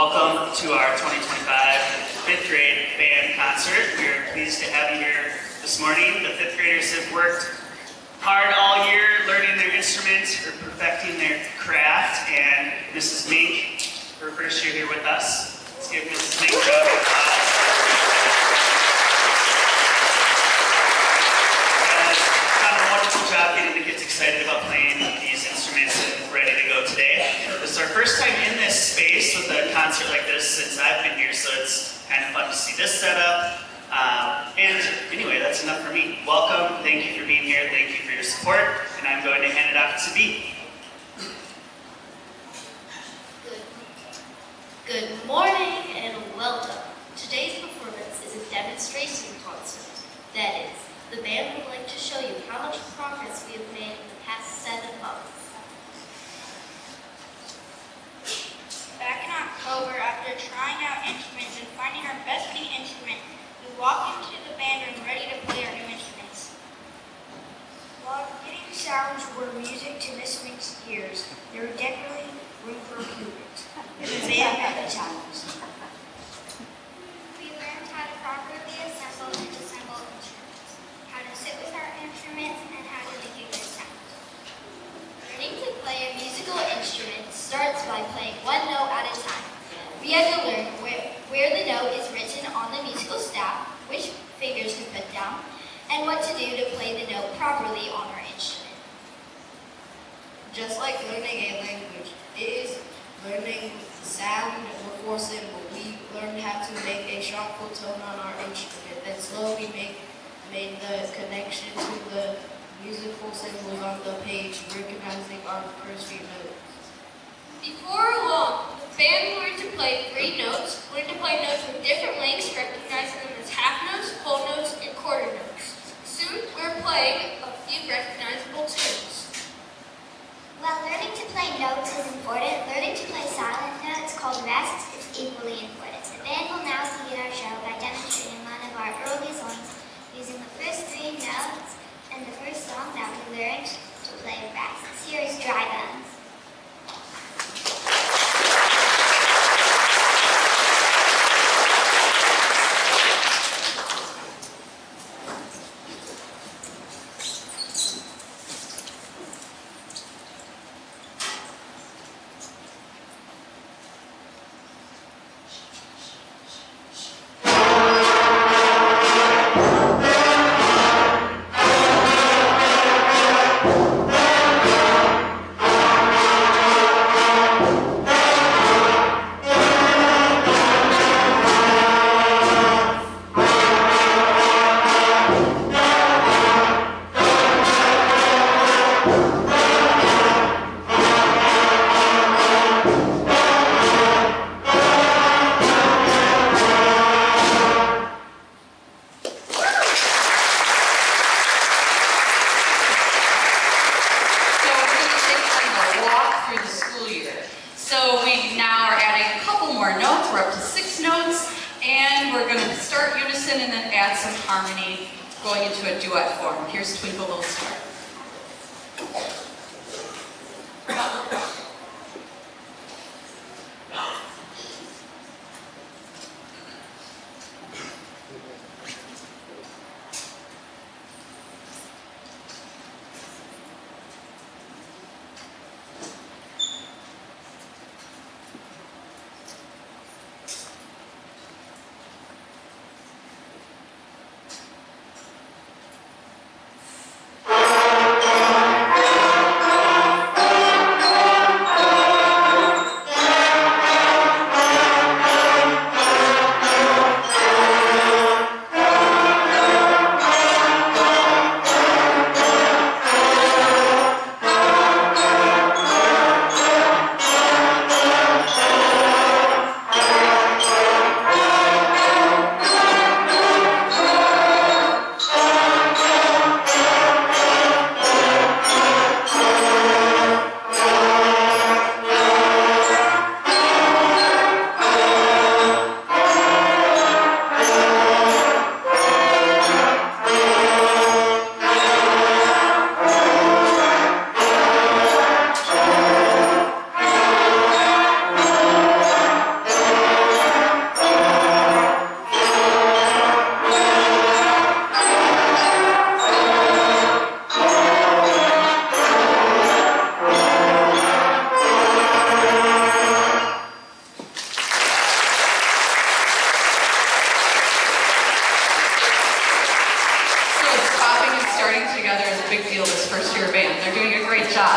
Welcome to our 2025 fifth grade band concert. We are pleased to have you here this morning. The fifth graders have worked hard all year learning their instruments or perfecting their craft, and Mrs. Mink, her first year here with us. Let's give Mrs. Mink a round of applause. Done a wonderful job getting the kids excited about playing these instruments and ready to go today. This is our first time in this space with a concert like this since I've been here, so it's kind of fun to see this setup. And anyway, that's enough for me. Welcome, thank you for being here, thank you for your support, and I'm going to hand it off to B. Good morning and welcome. Today's performance is a demonstration concert. That is, the band would like to show you how much progress we have made in the past 7 months. Back in October, after trying out instruments and finding our best fitting instrument, we walked into the band room ready to play our new instruments. While getting sounds were music to listening's ears, there was definitely room for improvement. The band met the challenge. We learned how to properly assemble and disassemble instruments, how to sit with our instruments, and how to make a good sound. Learning to play a musical instrument starts by playing one note at a time. We had to learn where the note is written on the musical staff, which fingers to put down, and what to do to play the note properly on our instrument. Just like learning a language, it is learning sound before symbol. We learned how to make a sharp full tone on our instrument, then slowly made the connection to the musical symbols on the page, recognizing our first few notes. Before long, the band learned to play 3 notes, learned to play notes with different lengths, recognizing them as half notes, full notes, and quarter notes. Soon, we're playing a few recognizable tunes. While learning to play notes is important, learning to play silent notes called rests is equally important. The band will now begin our show by demonstrating one of our early songs using the first 3 notes and the first song that we learned to play rests. Here is Dry Bones. So we now are adding a couple more notes. We're up to 6 notes, and we're going to start unison and then add some harmony going into a duet form. Here's Twinkle, Little Star. this first-year band. They're doing a great job.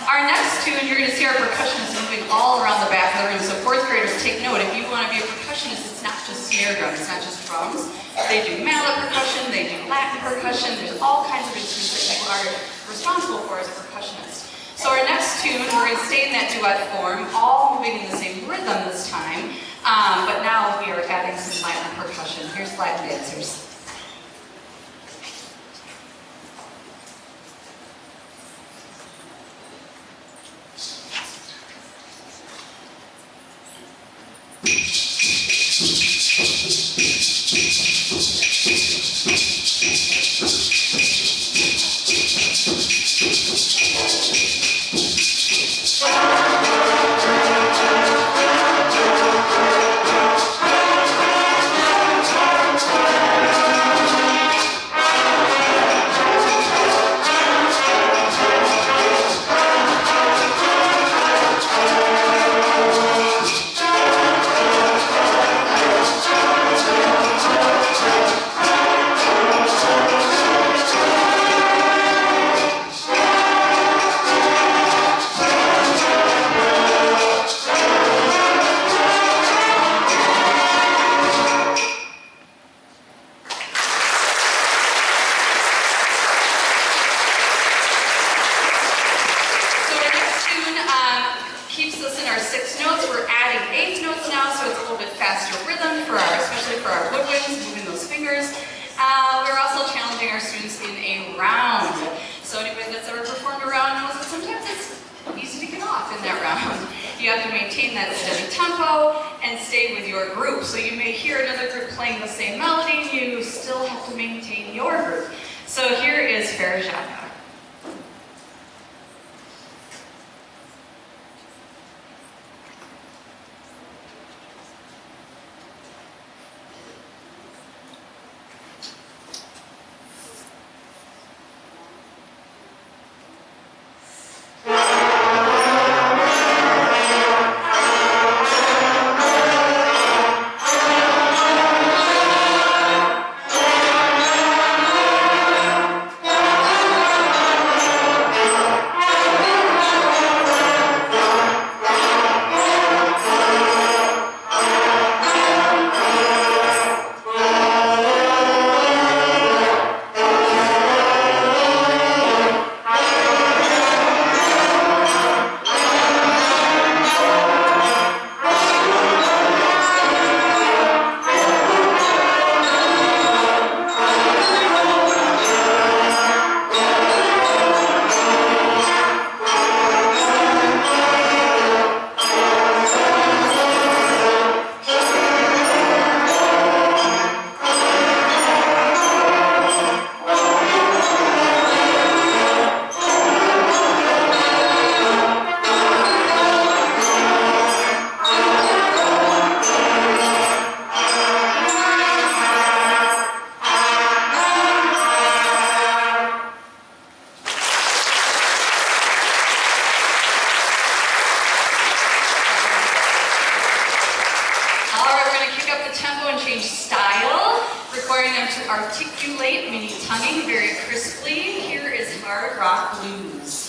Our next tune, you're going to see our percussionists moving all around the back of the room. So fourth graders, take note. If you want to be a percussionist, it's not just snare drum. It's not just drums. They do mallet percussion. They do Latin percussion. There's all kinds of instruments that you are responsible for as a percussionist. So our next tune, we're going to stay in that duet form, all moving in the same rhythm this time. But now we are adding some Latin percussion. Here's Latin dancers. You have to maintain that steady tempo and stay with your group. So you may hear another group playing the same melody, you still have to maintain your group. So here is Frère Jacques. Articulate, meaning tonguing very crisply. Here is hard rock blues.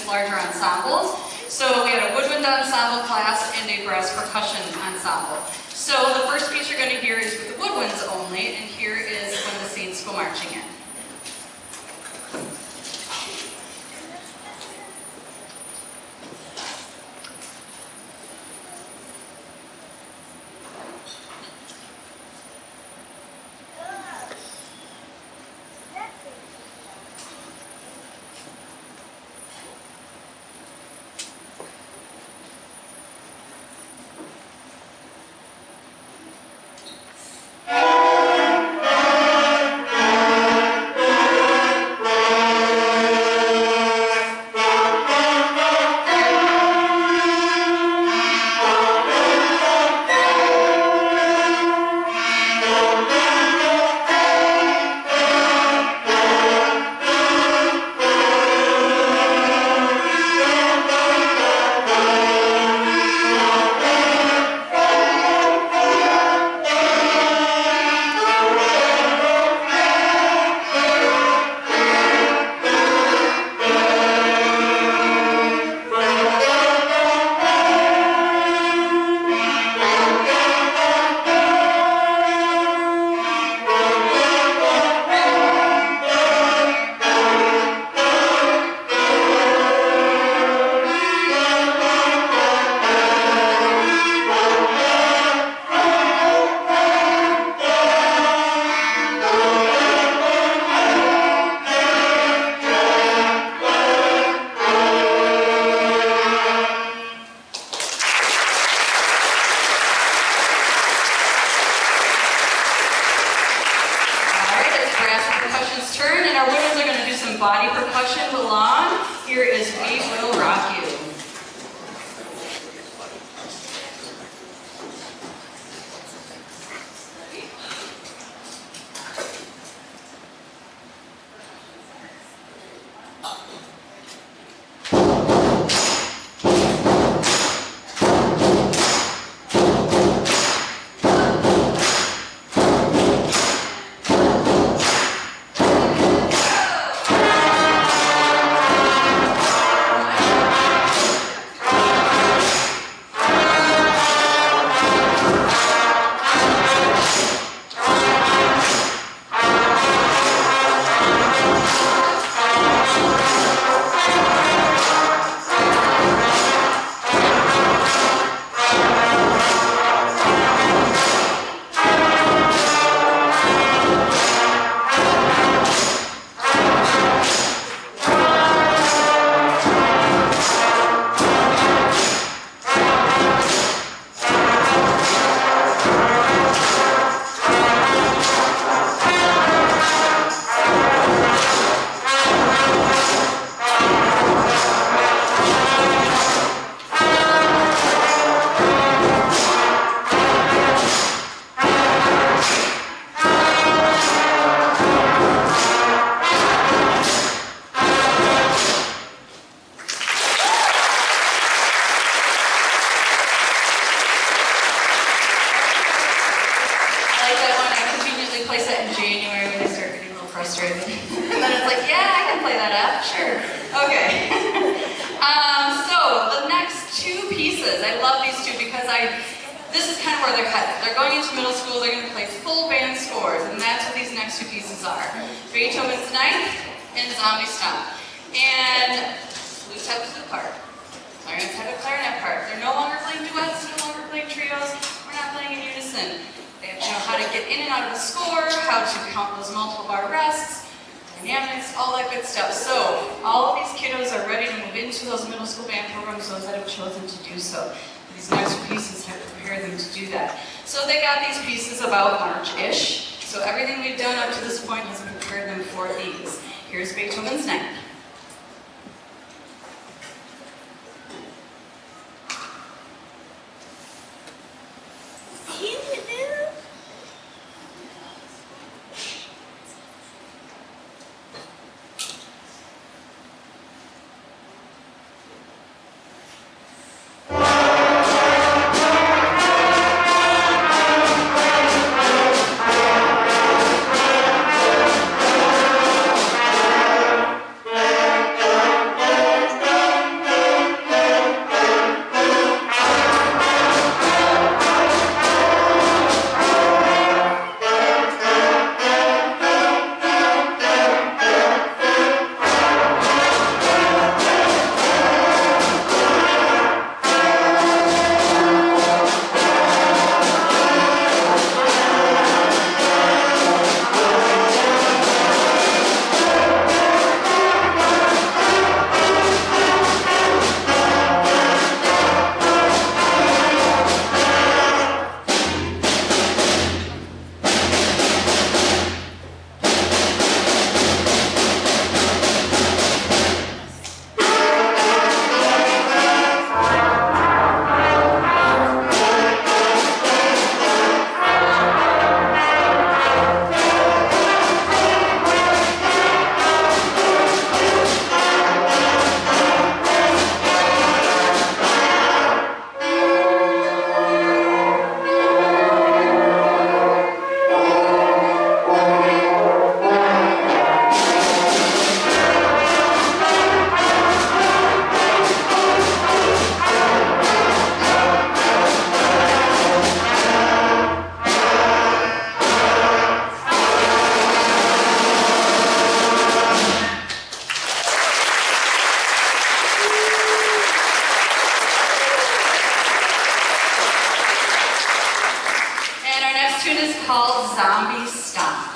larger ensembles. So we had a woodwind ensemble class and a brass percussion ensemble. So the first piece you're going to hear is with the woodwinds only, and here is When the Saints Go Marching In. Body percussion along. Here is We Will Rock You. This is kind of where they're headed. They're going into middle school, they're going to play full band scores, and that's what these next two pieces are. Beethoven's Ninth and Zombie Stomp. And flutes have the flute part. Clarinets have a clarinet part. They're no longer playing duets, no longer playing trios. We're not playing in unison. They have to know how to get in and out of the score, how to count those multiple bar rests, dynamics, all that good stuff. So all of these kiddos are ready to move into those middle school band programs, those that have chosen to do so. These next two pieces have prepared them to do that. So they got these pieces about March-ish. So everything we've done up to this point has prepared them for these. Here's Beethoven's Ninth. called Zombie Stomp.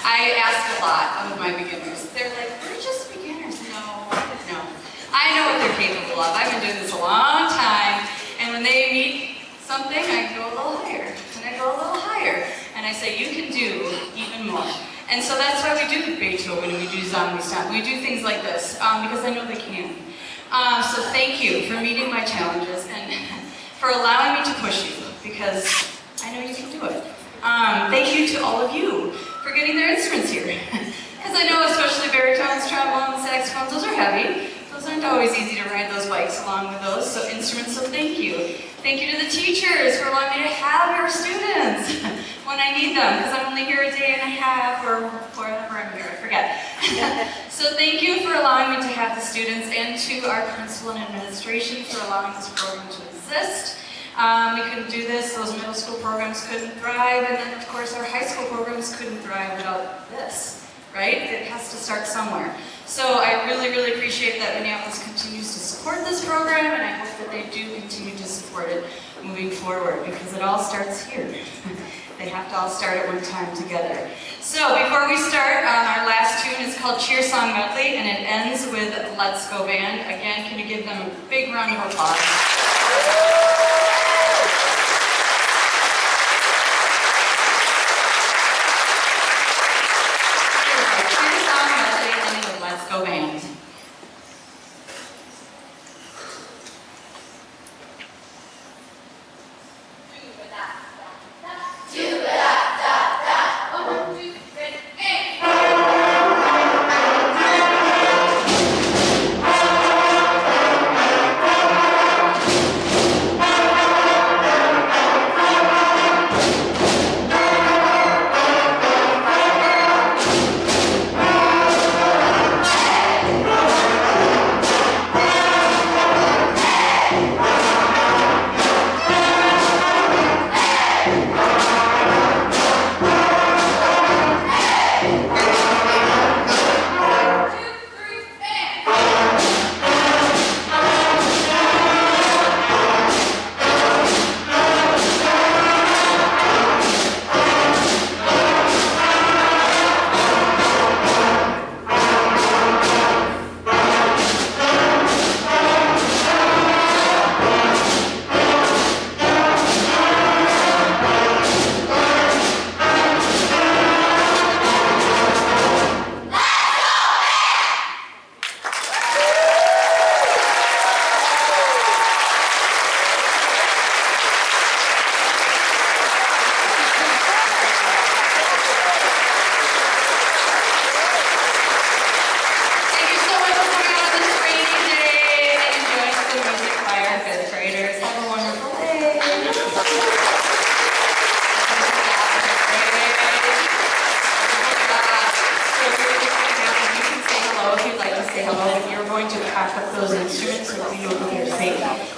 I ask a lot of my beginners. They're like, we're just beginners. No. I know what they're capable of. I've been doing this a long time, and when they meet something, I go a little higher, and I go a little higher, and I say, you can do even more. And so that's why we do Beethoven and we do Zombie Stomp. We do things like this, because I know they can. So thank you for meeting my challenges and for allowing me to push you, because I know you can do it. Thank you to all of you for getting their instruments here. Because I know especially baritones, trombones, saxophones, those are heavy. Those aren't always easy to ride those bikes along with those, so instruments, so thank you. Thank you to the teachers for allowing me to have your students when I need them, because I'm only here a day and a half, or wherever I'm here, I forget. So thank you for allowing me to have the students, and to our principal and administration for allowing this program to exist. We couldn't do this, those middle school programs couldn't thrive, and then of course our high school programs couldn't thrive without this, right? It has to start somewhere. So I really, really appreciate that Minneapolis continues to support this program, and I hope that they do continue to support it moving forward, because it all starts here. Thank They have to all start at one time together. So before we start, our last tune is called Cheer Song Medley, and it ends with Let's Go Band. Again, can you give them a big round of applause? Cheer Song Medley, ending with Let's Go Band.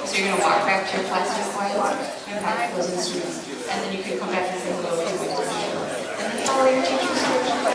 So you're going to walk back to your plastic quiet and pack those instruments. And then you can come back and say hello if you want to. And that's all your teachers do.